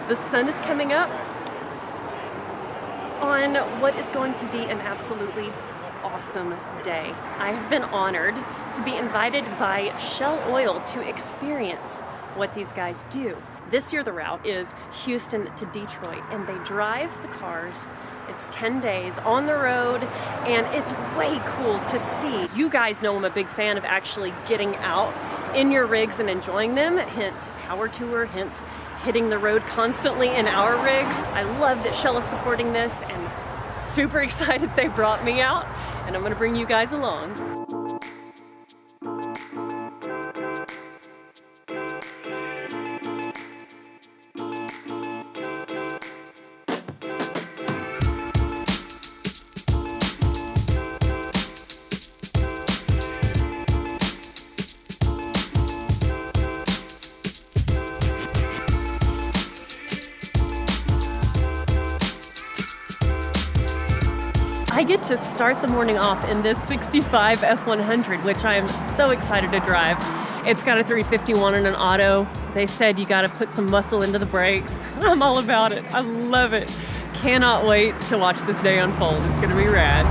The sun is coming up on what is going to be an absolutely awesome day. I have been honored to be invited by Shell Oil to experience what these guys do. This year the route is Houston to Detroit, and they drive the cars. It's 10 days on the road, and it's way cool to see. You guys know I'm a big fan of actually getting out in your rigs and enjoying them, hence Power Tour, hence hitting the road constantly in our rigs. I love that Shell is supporting this, and super excited they brought me out, and I'm gonna bring you guys along. I get to start the morning off in this 65 F100, which I am so excited to drive. It's got a 351 and an auto. They said you gotta put some muscle into the brakes. I'm all about it. I love it. Cannot wait to watch this day unfold. It's gonna be rad.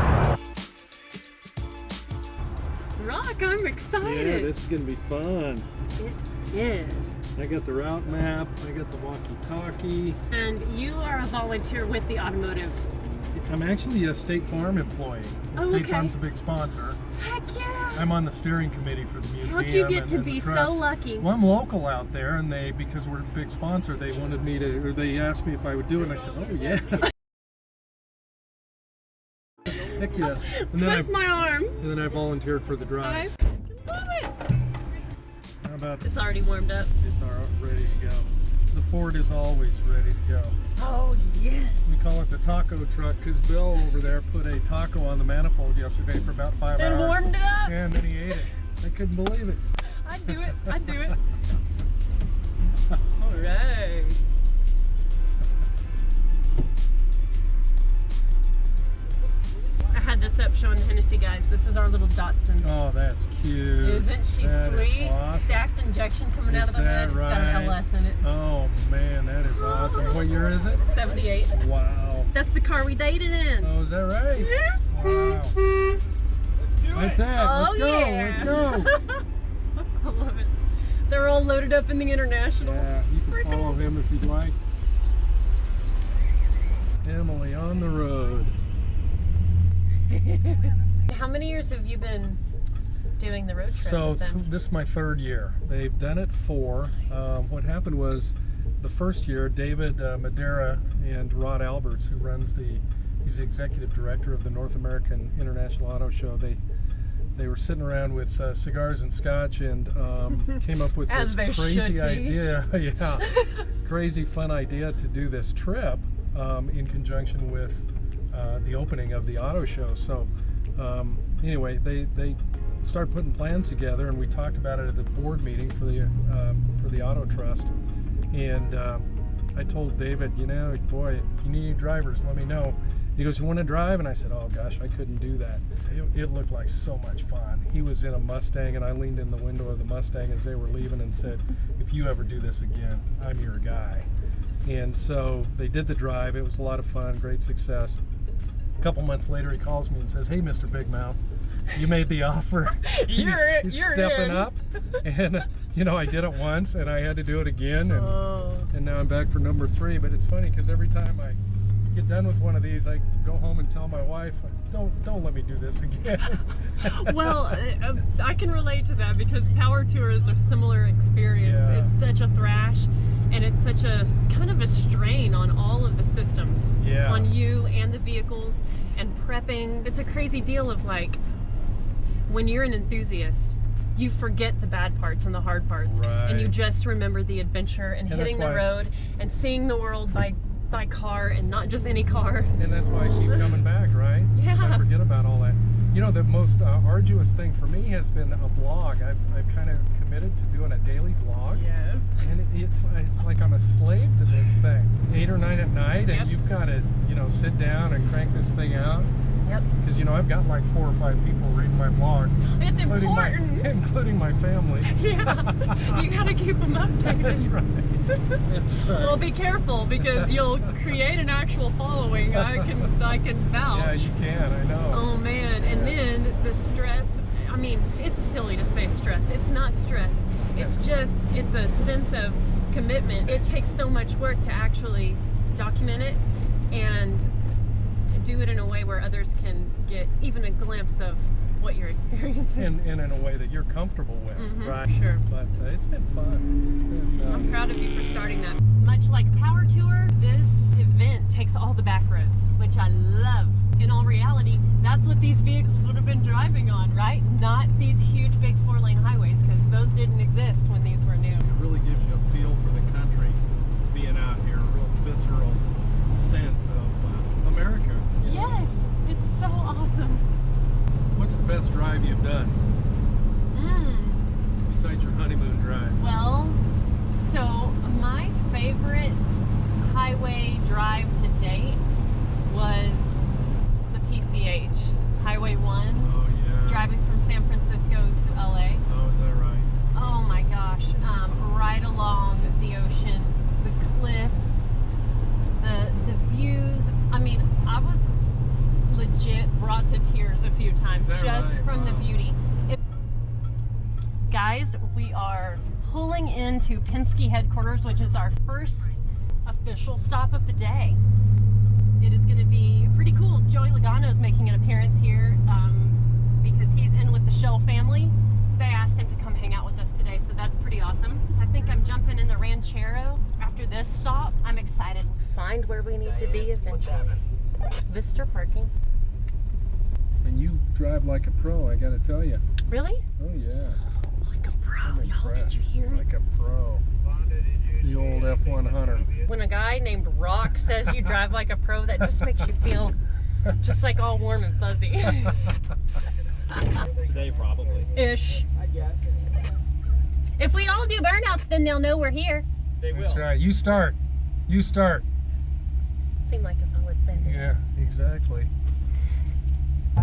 Rock, I'm excited. Yeah, this is gonna be fun. It is. I got the route map, I got the walkie-talkie. And you are a volunteer with the Automotive. I'm actually a State Farm employee. Oh, State okay. Farm's a big sponsor. Heck yeah! I'm on the steering committee for the museum. How'd you get to and be the trust. so lucky? Well, I'm local out there, and because we're a big sponsor, they wanted me to, or they asked me if I would do it, and I said, oh yeah. Heck yes. And then Twist my arm. And then I volunteered for the drives. I love it. How about It's already warmed up. It's ready to go. The Ford is always ready to go. Oh, yes. We call it the taco truck because Bill over there put a taco on the manifold yesterday for about 5 hours. And warmed it up. Yeah, and then he ate it. I couldn't believe it. I'd do it. I'd do it. All right. I had this up showing the Hennessy guys. This is our little Datsun. Oh, that's cute. Isn't she That is sweet? awesome. Stacked injection coming out of the Is that hood. It's got an right? LS in it. Oh man, that is awesome. What year is it? 78. Wow. That's the car we dated in. Oh, is that right? Yes. Wow. Let's add. Oh, Let's go. yeah. Let's go. I love it. They're all loaded up in the International. Yeah, you can follow him if you'd like. Emily on the road. How many years have you been doing the road trip So with them? this is my 3rd year. They've done it 4. What happened was the first year, David Madera and Rod Alberts, who he's the executive director of the North American International Auto Show. They were sitting around with cigars and scotch and came up with As this they should crazy be. idea, yeah, crazy fun idea to do this trip in conjunction with the opening of the auto show. So anyway, they started putting plans together, and we talked about it at the board meeting for the Auto Trust. And I told David, boy, if you need any drivers, let me know. He goes, you want to drive? And I said, oh gosh, I couldn't do that. It looked like so much fun. He was in a Mustang, and I leaned in the window of the Mustang as they were leaving and said, if you ever do this again, I'm your guy. And so they did the drive. It was a lot of fun, great success. A couple months later, he calls me and says, hey, Mr. Big Mouth, you made the offer. You're stepping in. up. And I did it once, and I had to do it again, and now I'm back for number 3. But it's funny because every time I get done with one of these, I go home and tell my wife, don't let me do this again. Well, I can relate to that because Power Tour is a similar experience. Yeah. It's such a thrash, and it's such a kind of a strain on all of the systems. Yeah. On you and the vehicles and prepping. It's a crazy deal of like, when you're an enthusiast, you forget the bad parts and the hard parts. Right. And you just remember the adventure and hitting the road and seeing the world by car and not just any car. And that's why I keep coming back, right? Yeah. I forget about all that. The most arduous thing for me has been a blog. I've kind of committed to doing a daily blog. Yes. And it's like I'm a slave to this thing. 8 or 9 at night, and you've got to, sit down and crank this thing out. Yep. Because you know I've got like 4 or 5 people reading my blog, It's important. including my family. Yeah, you gotta keep them updated. That's right. That's right. Well, be careful because you'll create an actual following. I can vouch. Yeah, you can. I know. Oh man, and then the stress. I mean, it's silly to say stress. It's not stress. It's just, it's a sense of commitment. It takes so much work to actually document it and do it in a way where others can get even a glimpse of what you're experiencing. And in a way that you're comfortable with. Mm-hmm, Right. sure. But it's been fun. It's been, I'm proud of you for starting that. Much like Power Tour, this event takes all the back roads, which I love. In all reality, that's what these vehicles would have been driving on, right? Not these huge big 4-lane highways, because those didn't exist when these were new. It really gives you a feel for the country being out here, a real visceral sense of America. You know? Yes, it's so awesome. What's the best drive you've done besides your honeymoon drive? Well, so my favorite highway drive to date was the PCH, Highway 1, Oh yeah. driving from San Francisco to LA. Oh, is that right? Oh my gosh, right along the ocean, the cliffs, the views. I mean, I was legit brought to tears a few times Is that just right? from the Wow. beauty. Guys, we are pulling into Penske headquarters, which is our first official stop of the day. It is going to be pretty cool. Joey Logano is making an appearance here because he's in with the Shell family. They asked him to come hang out with us today, so that's pretty awesome. So I think I'm jumping in the Ranchero after this stop. I'm excited. Find where we need to be eventually. Vista parking. And you drive like a pro, I gotta tell you. Really? Oh yeah. Like a pro. I'm Y'all, did impressed. you hear it? Like a pro. The old F100. When a guy named Rock says you drive like a pro, that just makes you feel just like all warm and fuzzy. Today, probably. Ish. If we all do burnouts, then they'll know we're here. They will. That's right. You start. You start. Seemed like a solid plan. Yeah, exactly.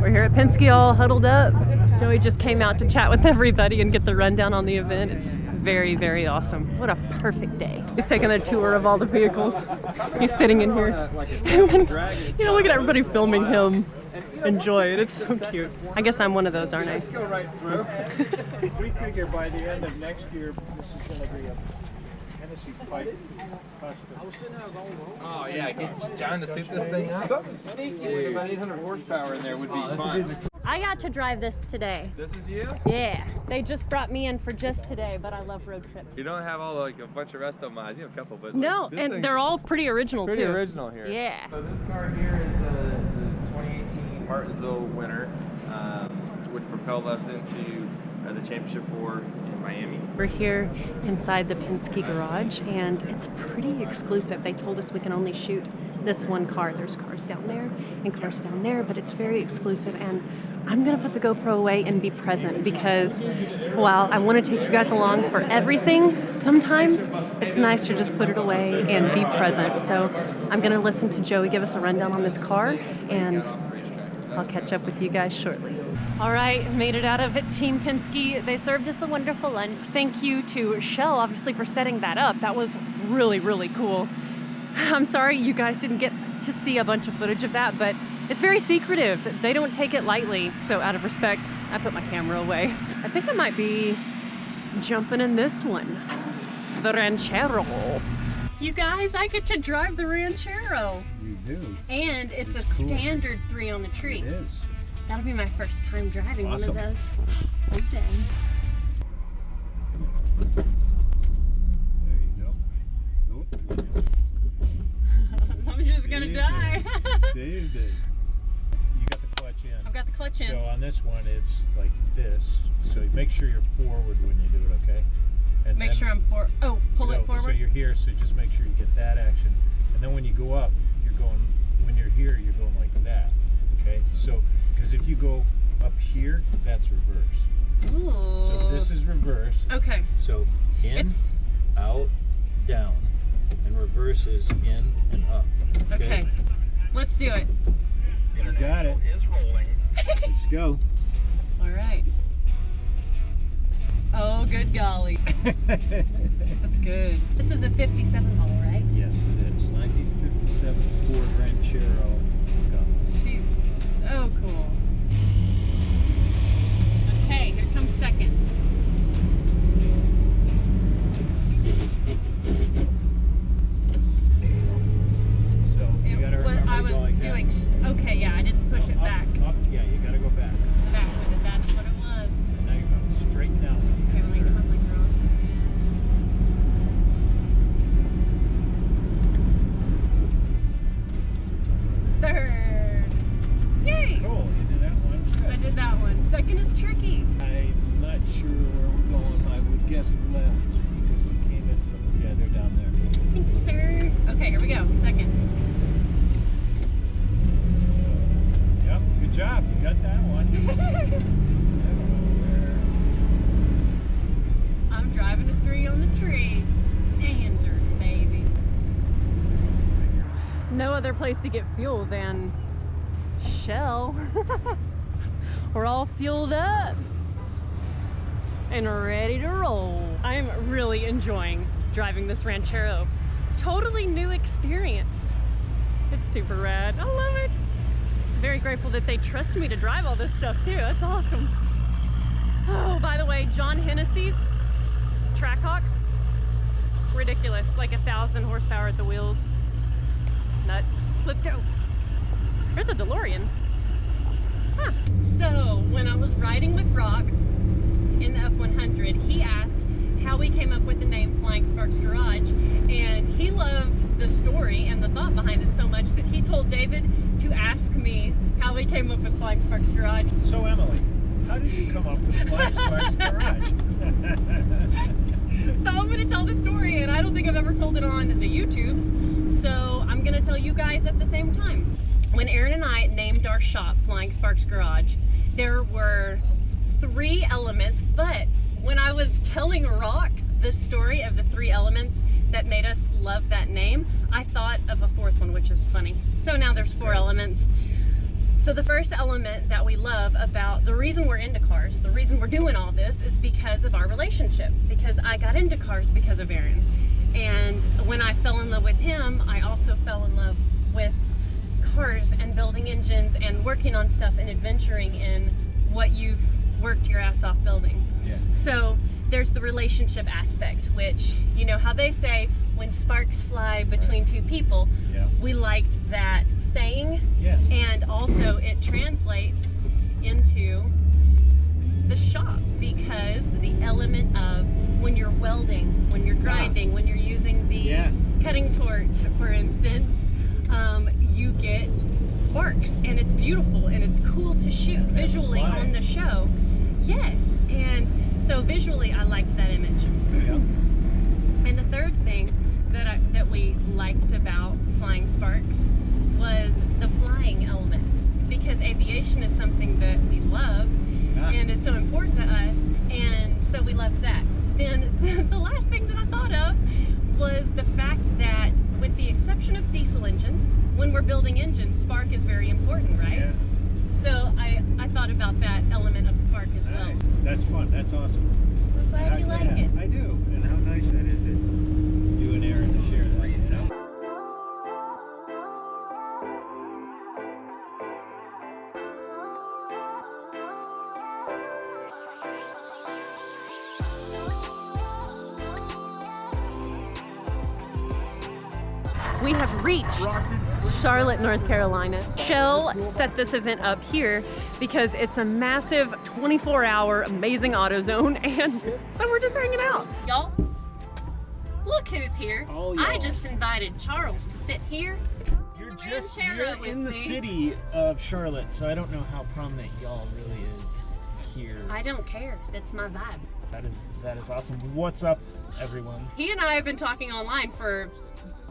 We're here at Penske all huddled up. Joey just came out to chat with everybody and get the rundown on the event. It's very, very awesome. What a perfect day. He's taking a tour of all the vehicles. He's sitting in here. And then, you know, look at everybody filming him enjoy it. It's so cute. I guess I'm one of those, aren't I? Let's go right through. We figure by the end of next year, this is going to be a Tennessee pipe custom. Oh yeah, get John to suit this thing up. Something sneaky with about 800 horsepower in there would be fun. I got to drive this today. This is you? Yeah, they just brought me in for just today, but I love road trips. You don't have all like a bunch of resto mods. You have a couple, but No, this and thing's they're all pretty original pretty too. original here. Yeah. So this car here is the 2018 Martinsville winner, which propelled us into the championship in Miami. We're here inside the Penske garage, and it's pretty exclusive. They told us we can only shoot this one car. There's cars down there and cars down there, but it's very exclusive, and I'm gonna put the GoPro away and be present because while I want to take you guys along for everything, sometimes it's nice to just put it away and be present. So I'm gonna listen to Joey give us a rundown on this car, and I'll catch up with you guys shortly. All right, made it out of it. Team Penske, they served us a wonderful lunch. Thank you to Shell, obviously, for setting that up. That was really, really cool. I'm sorry you guys didn't get to see a bunch of footage of that, but it's very secretive. They don't take it lightly, so out of respect, I put my camera away. I think I might be jumping in this one, the Ranchero. You guys, I get to drive the Ranchero. You do. And it's a It's cool. standard 3 on the tree. It is. That'll be my first time driving Awesome. one of those. Oh, dang. There you go. Oh, I'm just gonna saved die. it. Saved it. You got the clutch in. I've got the clutch in. So on this one, it's like this. So make sure you're forward when you do it, okay? And Make then- sure I'm pull it forward. So you're here, so just make sure you get that action. And then when you go up, you're going, when you're here, you're going like that, okay? So, because if you go up here, that's reverse. Ooh. So this is reverse. Okay. So in, It's out, down, and reverse is in and up. okay. Let's do it. You got it. Let's go. All right. Oh, good golly. That's good. This is a 57 model, right? Yes, it is. 1957 Ford Ranchero. She's so cool. Okay, here comes second. So you gotta remember I to go was like doing. that. Okay, yeah, I didn't push it Up, back. Up, yeah, you gotta go back. Back with it. That's what it was. And now you're going straight down. When you Okay, get let me there. get my blinker on. Third. Yay! Cool, you did that one. I Good. did that one. Second is tricky. I'm not sure where we're going. I would guess left because we came in from, yeah, they're down there. Thank you, sir. Okay, here we go. Second. Yep, good job. You got that one. I don't know I'm driving a 3 on the tree. Standard, baby. No other place to get fuel than Shell. We're all fueled up and ready to roll. I am really enjoying driving this Ranchero. Totally new experience. It's super rad. I love it. Very grateful that they trust me to drive all this stuff too. That's awesome. Oh, by the way, John Hennessy's Trackhawk, ridiculous. Like 1,000 horsepower at the wheels. Nuts. Let's go. There's a DeLorean. Huh. So when I was riding with Rock in the F100, he asked how we came up with the name Flying Sparks Garage, and he loved the story and the thought behind it so much that he told David to ask me how we came up with Flying Sparks Garage. where. So Emily, how did you come up with Flying Sparks Garage? So I'm gonna tell the story, and I don't think I've ever told it on the YouTubes, so I'm gonna tell you guys at the same time. When Aaron and I named our shop Flying Sparks Garage, there were 3 elements, but when I was telling Rock the story of the 3 elements that made us love that name, I thought of a 4th one, which is funny. So now there's 4 elements. So the first element that we love about the reason we're into cars, the reason we're doing all this, is because of our relationship. Because I got into cars because of Aaron. And when I fell in love with him, I also fell in love with cars and building engines and working on stuff and adventuring in what you've worked your ass off building. Yeah. So there's the relationship aspect, which, you know how they say, when sparks fly between 2 people, Yeah. we liked that saying. Yeah. And also it translates into the shop, because the element of when you're welding, when you're grinding, when you're using the Yeah. cutting torch, for instance, you get sparks, and it's beautiful and it's cool to shoot visually fly. on the show. Yes, and so visually I liked that image. Yeah. And the third thing that we liked about Flying Sparks was the flying element, because aviation is something that we love and is so important to us, and so we loved that. Then the last thing that I thought of was the fact that, with the exception of diesel engines, when we're building engines, spark is very important, right? Yeah. So I thought about that element of spark as well. Nice. That's fun. That's awesome. I'm glad you like Yeah, it. I do. And how nice that is that you and Aaron to share that, you know? We have reached Charlotte, North Carolina. Shell set this event up here because it's a massive 24-hour amazing AutoZone, and so we're just hanging out. Y'all, look who's here. Oh, I y'all. just invited Charles to sit here. You're Ranchero with in the me. city of Charlotte, so I don't know how prominent y'all really is here. I don't care. That's my vibe. That is awesome. What's up, everyone? He and I have been talking online for,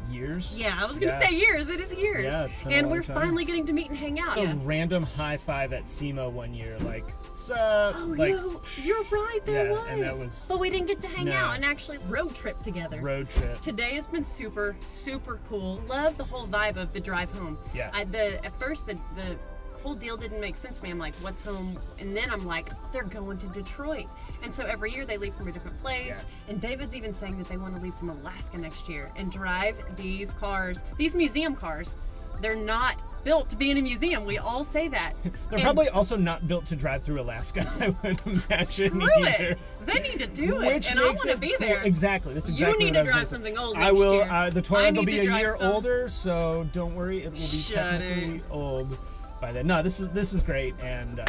Years? yeah, I was gonna Yeah. say years. It is years. Yeah, it's been a and long we're time. finally getting to meet and hang out. A Yeah. random high five at SEMA one year, like, sup? Oh, like, no, you're right, there yeah, was. and that was But we didn't get to hang No. out and actually road trip together. road trip. Today has been super, super cool. Love the whole vibe of the drive home. Yeah. At first, the whole deal didn't make sense to me. I'm like, what's home? And then I'm like, they're going to Detroit. And so every year they leave from a different place. Yeah. And David's even saying that they want to leave from Alaska next year and drive these cars, these museum cars. They're not built to be in a museum. We all say that. They're probably also not built to drive through Alaska, I would imagine. Screw either. it. They need to do it. Which And I makes want to it be cool. there. Exactly. That's exactly You need what to I drive was gonna say. something old I next will. year. The I Touareg will need be to a drive year some. older, so don't worry. It will be Shut technically it. old by then. No, this is great, and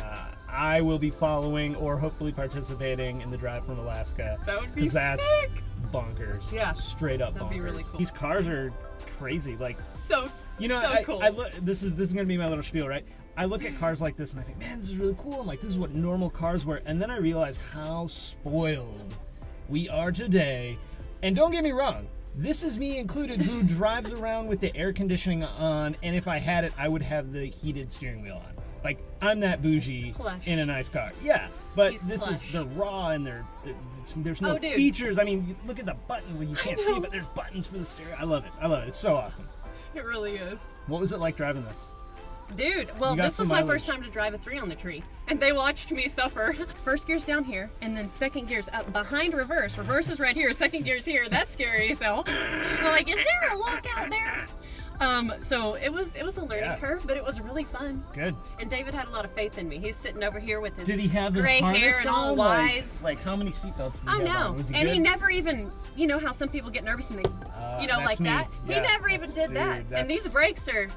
I will be following or hopefully participating in the drive from Alaska. That would be 'cause that's sick. bonkers. Yeah. Straight up That'd bonkers. be really cool. These cars are crazy. Like, So, you know, so cool. this is gonna be my little spiel, right? I look at cars like this and I think, man, this is really cool. I'm like, this is what normal cars were. And then I realize how spoiled we are today. And don't get me wrong, this is me included who drives around with the air conditioning on, and if I had it, I would have the heated steering wheel on. Like, I'm that bougie Plush. in a nice car. Yeah, but He's this plush. is, they're raw and there's no Oh, dude. features. I mean, look at the button. Well, you can't see, know. but there's buttons for the steering. I love it. I love it. It's so awesome. It really is. What was it like driving this? Dude, well, You got this was some my mileage. first time to drive a 3 on the tree, and they watched me suffer. First gear's down here, and then second gear's up behind reverse. Reverse is right here, second gear's here. That's scary as hell. We're like, is there a lockout there? So it was a learning Yeah. curve, but it was really fun. Good. And David had a lot of faith in me. He's sitting over here with his Did he have the gray hair harness and all on? wise. Like how many seatbelts did he Oh have no! on? Was he And good? he never even, you know how some people get nervous and they, That's like me. that. Yeah, he never even that's- did dude, that. that's- And these brakes are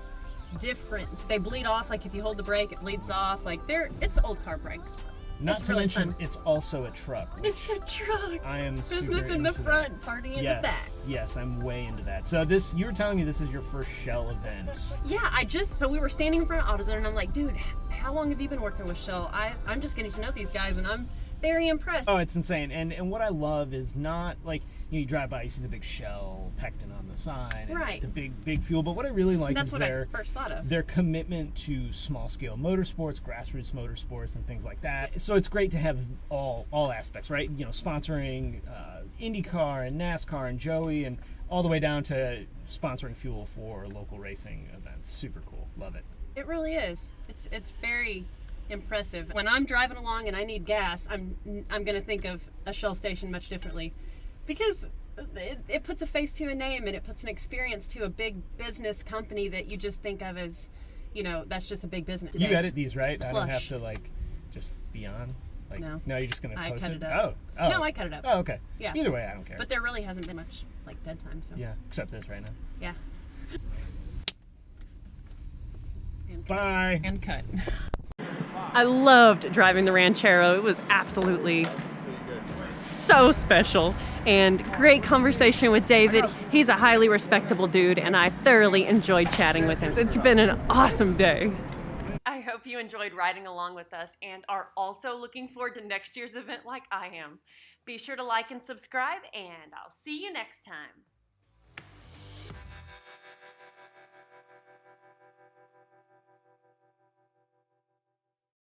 different. They bleed off. Like if you hold the brake, it bleeds off. Like it's old car brakes. Not it's to really mention, fun. it's also a truck. Which It's a truck. I am super Business in the into front, party in yes, the back. yes, I'm way into that. So you were telling me this is your first Shell event. Yeah, so we were standing in front of AutoZone, and I'm like, dude, how long have you been working with Shell? I'm just getting to know these guys, and I'm very impressed. Oh, it's insane. And what I love is not like you drive by, you see the big Shell Pectin on the side, and Right. the big fuel. But what I really like That's is what I first thought of. their commitment to small scale motorsports, grassroots motorsports, and things like that. So it's great to have all aspects, right? You know, sponsoring IndyCar and NASCAR and Joey, and all the way down to sponsoring fuel for local racing events. Super cool. Love it. It really is. It's very impressive. When I'm driving along and I need gas, I'm going to think of a Shell station much differently, because it puts a face to a name, and it puts an experience to a big business company that you just think of as, that's just a big business. You edit these, right? I don't have Plush. to just be on. Like, No. you're just gonna I post cut it. it up. Oh. No, I cut it up. Oh, okay. Yeah. Either way, I don't care. But there really hasn't been much dead time, so yeah, except this right now. yeah. And Bye. And cut. I loved driving the Ranchero. It was absolutely so special, and great conversation with David. He's a highly respectable dude, and I thoroughly enjoyed chatting with him. It's been an awesome day. I hope you enjoyed riding along with us and are also looking forward to next year's event like I am. Be sure to like and subscribe, and I'll see you next time.